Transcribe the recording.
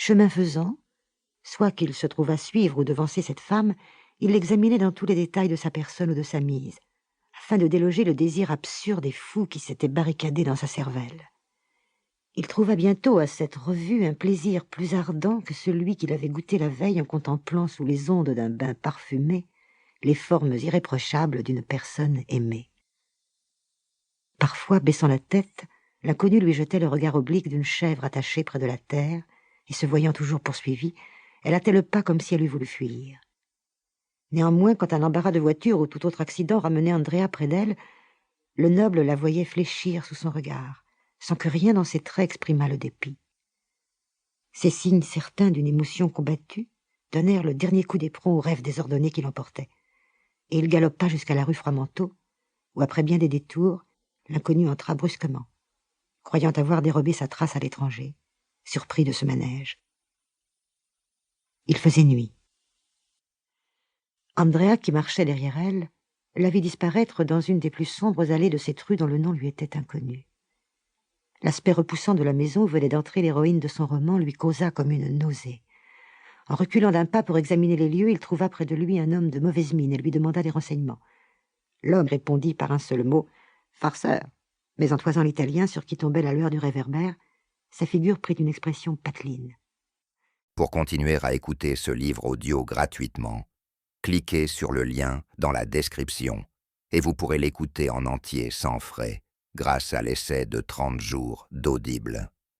Chemin faisant, soit qu'il se trouvât suivre ou devancer cette femme, il l'examinait dans tous les détails de sa personne ou de sa mise, afin de déloger le désir absurde et fou qui s'était barricadé dans sa cervelle. Il trouva bientôt à cette revue un plaisir plus ardent que celui qu'il avait goûté la veille en contemplant sous les ondes d'un bain parfumé les formes irréprochables d'une personne aimée. Parfois, baissant la tête, l'inconnu lui jetait le regard oblique d'une chèvre attachée près de la terre, et se voyant toujours poursuivie, elle hâtait le pas comme si elle eût voulu fuir. Néanmoins, quand un embarras de voiture ou tout autre accident ramenait Andrea près d'elle, le noble la voyait fléchir sous son regard, sans que rien dans ses traits exprimât le dépit. Ces signes certains d'une émotion combattue donnèrent le dernier coup d'éperon au rêve désordonné qui l'emportait, et il galopa jusqu'à la rue Froidmanteau, où, après bien des détours, l'inconnu entra brusquement, croyant avoir dérobé sa trace à l'étranger, surpris de ce manège. Il faisait nuit. Andrea, qui marchait derrière elle, la vit disparaître dans une des plus sombres allées de cette rue dont le nom lui était inconnu. L'aspect repoussant de la maison où venait d'entrer l'héroïne de son roman lui causa comme une nausée. En reculant d'un pas pour examiner les lieux, il trouva près de lui un homme de mauvaise mine et lui demanda des renseignements. L'homme répondit par un seul mot, « farceur », mais en toisant l'italien sur qui tombait la lueur du réverbère, sa figure prit une expression pateline. Pour continuer à écouter ce livre audio gratuitement, cliquez sur le lien dans la description et vous pourrez l'écouter en entier sans frais grâce à l'essai de 30 jours d'Audible.